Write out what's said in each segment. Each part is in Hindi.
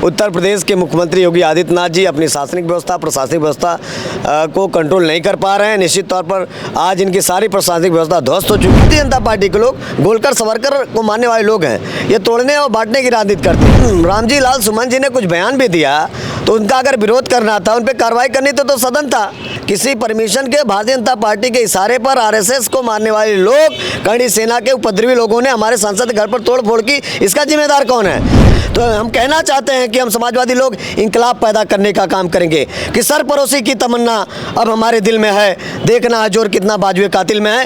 उत्तर प्रदेश के मुख्यमंत्री योगी आदित्यनाथ जी अपनी शासनिक व्यवस्था प्रशासनिक व्यवस्था को कंट्रोल नहीं कर पा रहे हैं। निश्चित तौर पर आज इनकी सारी प्रशासनिक व्यवस्था ध्वस्त हो चुकी है। भारतीय जनता पार्टी के लोग गोलकर सवरकर को मानने वाले लोग हैं, ये तोड़ने और बांटने की राजनीति करते हैं। रामजी लाल सुमन जी ने कुछ बयान भी दिया तो उनका अगर विरोध करना था, उन पर कार्रवाई करनी तो सदन था। किसी परमिशन के भारतीय जनता पार्टी के इशारे पर आरएसएस को मारने वाले लोग, करणी सेना के उपद्रवी लोगों ने हमारे सांसद के घर पर तोड़ फोड़ की, इसका जिम्मेदार कौन है? तो हम कहना चाहते हैं कि हम समाजवादी लोग इंकलाब पैदा करने का काम करेंगे कि सरपरोसी की तमन्ना अब हमारे दिल में है, देखना है जोर कितना बाजुए कातिल में है।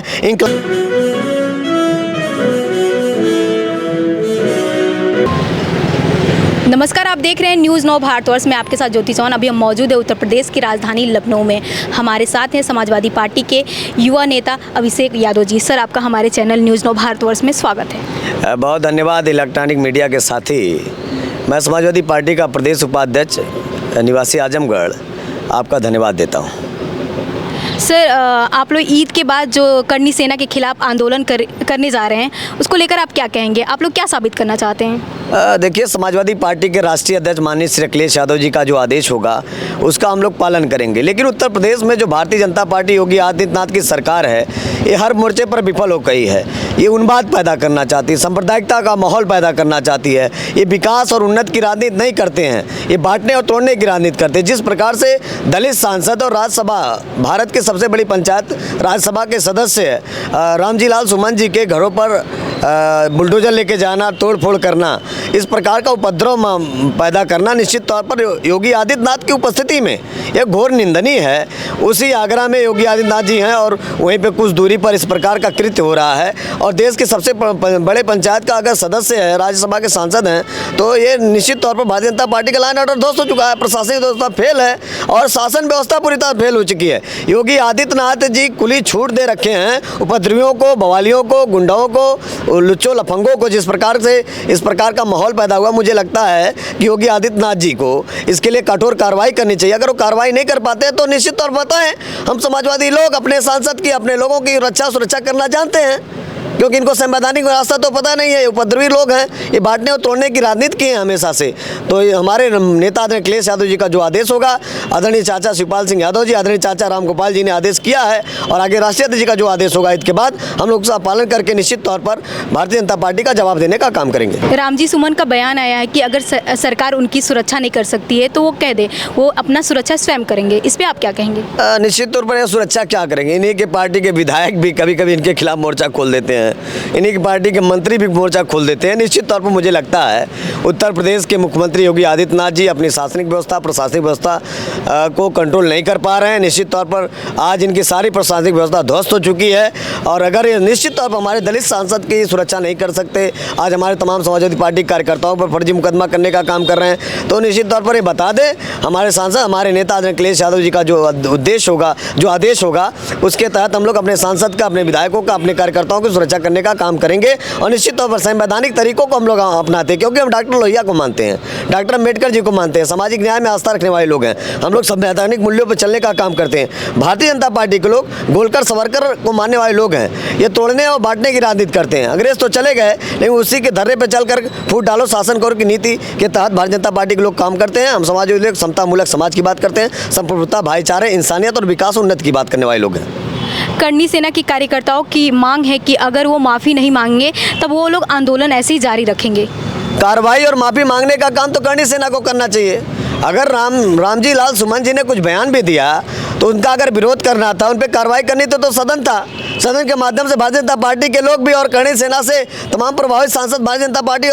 नमस्कार, आप देख रहे हैं न्यूज़ 9 भारतवर्ष में आपके साथ ज्योति चौहान। अभी हम मौजूद है उत्तर प्रदेश की राजधानी लखनऊ में। हमारे साथ हैं समाजवादी पार्टी के युवा नेता अभिषेक यादव जी। सर, आपका हमारे चैनल न्यूज़ 9 भारतवर्ष में स्वागत है। बहुत धन्यवाद। इलेक्ट्रॉनिक मीडिया के साथी मैं समाजवादी पार्टी का प्रदेश उपाध्यक्ष निवासी आजमगढ़ आपका धन्यवाद देता हूँ। सर, आप लोग ईद के बाद जो करणी सेना के खिलाफ आंदोलन करने जा रहे हैं, उसको लेकर आप क्या कहेंगे? आप लोग क्या साबित करना चाहते हैं? देखिए, समाजवादी पार्टी के राष्ट्रीय अध्यक्ष माननीय श्री अखिलेश यादव जी का जो आदेश होगा उसका हम लोग पालन करेंगे। लेकिन उत्तर प्रदेश में जो भारतीय जनता पार्टी योगी आदित्यनाथ की सरकार है, ये हर मोर्चे पर विफल हो गई है। ये उन्माद पैदा करना चाहती है, सांप्रदायिकता का माहौल पैदा करना चाहती है। ये विकास और उन्नति की राजनीति नहीं करते हैं, ये बांटने और तोड़ने की राजनीति करते हैं। जिस प्रकार से दलित सांसद और राज्यसभा, भारत की सबसे बड़ी पंचायत राज्यसभा के सदस्य रामजी लाल सुमन जी के घरों पर बुलडोजर लेके जाना, तोड़ फोड़ करना, इस प्रकार का उपद्रव पैदा करना निश्चित तौर पर योगी आदित्यनाथ की उपस्थिति में यह घोर निंदनीय है। उसी आगरा में योगी आदित्यनाथ जी हैं और वहीं पे कुछ दूरी पर इस प्रकार का कृत्य हो रहा है। और देश के सबसे बड़े पंचायत का अगर सदस्य है, राज्यसभा के सांसद हैं, तो ये निश्चित तौर पर भारतीय जनता पार्टी का लाइन ऑर्डर ध्वस्त हो चुका है। प्रशासनिक व्यवस्था फेल है और शासन व्यवस्था पूरी तरह फेल हो चुकी है। योगी आदित्यनाथ जी खुली छूट दे रखे हैं उपद्रवियों को, बवालियों को, गुंडाओं को, लुच्चों लफंगों को। जिस प्रकार से इस प्रकार का माहौल पैदा हुआ, मुझे लगता है कि योगी आदित्यनाथ जी को इसके लिए कठोर कार्रवाई करनी चाहिए। अगर वो कार्रवाई नहीं कर पाते तो निश्चित तौर पर बताएं, हम समाजवादी लोग अपने सांसद की, अपने लोगों की रक्षा सुरक्षा करना जानते हैं, क्योंकि इनको संवैधानिक रास्ता तो पता नहीं है। उपद्रवी लोग हैं, ये बांटने और तोड़ने की राजनीति की है हमेशा से। तो ये हमारे नेता आदरणीय अखिलेश यादव जी का जो आदेश होगा, आदरणीय चाचा शिवपाल सिंह यादव जी, आदरणीय चाचा राम गोपाल जी ने आदेश किया है और आगे राष्ट्रीय अध्यक्ष जी का जो आदेश होगा, इसके बाद हम लोग उसका पालन करके निश्चित तौर पर भारतीय जनता पार्टी का जवाब देने का काम करेंगे। रामजी सुमन का बयान आया है कि अगर सरकार उनकी सुरक्षा नहीं कर सकती है तो वो कह दे वो अपना सुरक्षा स्वयं करेंगे। इस पर आप क्या कहेंगे? निश्चित तौर पर सुरक्षा क्या करेंगे? इन्हीं के पार्टी के विधायक भी कभी कभी इनके खिलाफ मोर्चा खोल देते हैं, इन्हीं की पार्टी के मंत्री भी मोर्चा खोल देते हैं। निश्चित तौर पर मुझे लगता है उत्तर प्रदेश के मुख्यमंत्री योगी आदित्यनाथ जी अपनी शासनिक व्यवस्था प्रशासनिक व्यवस्था को कंट्रोल नहीं कर पा रहे हैं। निश्चित तौर पर आज इनकी सारी प्रशासनिक व्यवस्था ध्वस्त हो चुकी है और अगर ये निश्चित तौर पर हमारे दलित सांसद की सुरक्षा नहीं कर सकते, आज हमारे तमाम समाजवादी पार्टी कार्यकर्ताओं पर फर्जी मुकदमा करने का काम कर रहे हैं, तो निश्चित तौर पर ये बता दें हमारे सांसद, हमारे नेता आदरणीय अखिलेश यादव जी का जो उद्देश्य होगा, जो आदेश होगा, उसके तहत हम लोग अपने सांसद का, अपने विधायकों का, अपने कार्यकर्ताओं की सुरक्षा करने का काम करेंगे। और निश्चित तौर पर संवैधानिक तरीकों को हम लोग अपनाते हैं, क्योंकि हम डॉक्टर लोहिया को मानते हैं, डॉक्टर अम्बेडकर जी को मानते हैं, सामाजिक न्याय में आस्था रखने वाले लोग हैं। हम लोग संवैधानिक मूल्यों पर चलने का काम करते हैं। भारतीय जनता पार्टी के लोग गोलकर सवरकर को मानने वाले लोग हैं, ये तोड़ने और बांटने की राजनीति करते हैं। अंग्रेज तो चले गए, लेकिन उसी के धर्रे पर चलकर फूट डालो शासन करो की नीति के तहत भारतीय जनता पार्टी के लोग काम करते हैं। हम समाजवादी लोग समतामूलक समाज की बात करते हैं, संप्रभुता, भाईचारे, इंसानियत और विकास उन्नति की बात करने वाले लोग हैं। करणी सेना की कार्यकर्ताओं की मांग है कि अगर वो माफ़ी नहीं मांगेंगे तब वो लोग आंदोलन ऐसे ही जारी रखेंगे। कार्रवाई और माफ़ी मांगने का काम तो करणी सेना को करना चाहिए। अगर रामजी लाल सुमन जी ने कुछ बयान भी दिया तो उनका अगर विरोध करना था, उन पर कार्रवाई करनी तो सदन था। सदन के माध्यम से भारतीय जनता पार्टी के लोग भी और करणी सेना से तमाम प्रभावित सांसद भारतीय जनता पार्टी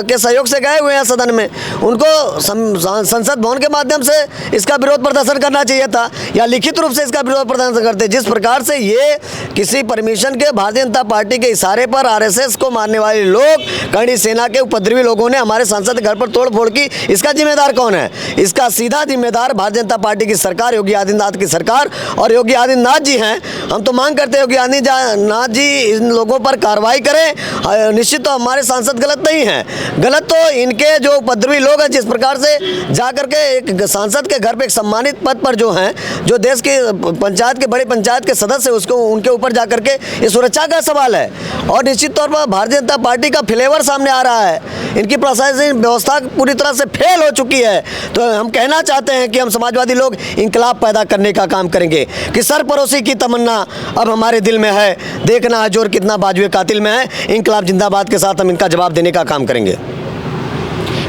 के सहयोग से गए हुए हैं सदन में। उनको संसद भवन के माध्यम से इसका विरोध प्रदर्शन करना चाहिए था या लिखित रूप से इसका विरोध प्रदर्शन करते। जिस प्रकार से ये किसी परमिशन के भारतीय जनता पार्टी के इशारे पर आरएसएस को मारने वाले लोग, करणी सेना के उपद्रवी लोगों ने हमारे सांसद के घर पर तोड़ फोड़ की, इसका जिम्मेदार कौन कौन है? इसका सीधा जिम्मेदार भारतीय जनता पार्टी की सरकार, योगी आदित्यनाथ की सरकार और योगी आदित्यनाथ जी हैं। हम तो मांग करते हैं योगी आदित्यनाथ जी इन लोगों पर कार्रवाई करें। निश्चित तो हमारे सांसद गलत नहीं हैं, गलत तो इनके जो उपद्रवी लोग हैं, जिस प्रकार से जा करके एक सांसद के घर पे एक सम्मानित पद पर जो हैं, जो देश के पंचायत के बड़े पंचायत के सदस्य, उसको उनके ऊपर जा करके ये सुरक्षा का सवाल है। और निश्चित तौर पर भारतीय जनता पार्टी का फ्लेवर सामने आ रहा है, इनकी प्रशासनिक व्यवस्था पूरी तरह से फेल हो चुकी है। तो हम कहना चाहते हैं कि हम समाजवादी लोग इंकलाब पैदा करने का काम करेंगे कि सरपरोसी की तमन्ना अब हमारे दिल में है, देखना है जोर कितना बाजुए कातिल में है। इंकलाब जिंदाबाद के साथ हम इनका जवाब देने का काम करेंगे।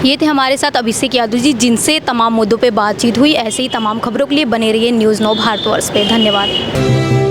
ये थे हमारे साथ अभिषेक यादव जी, जिनसे तमाम मुद्दों पे बातचीत हुई। ऐसे ही तमाम खबरों के लिए बने रहिए न्यूज़ 9 भारतवर्ष पे। धन्यवाद।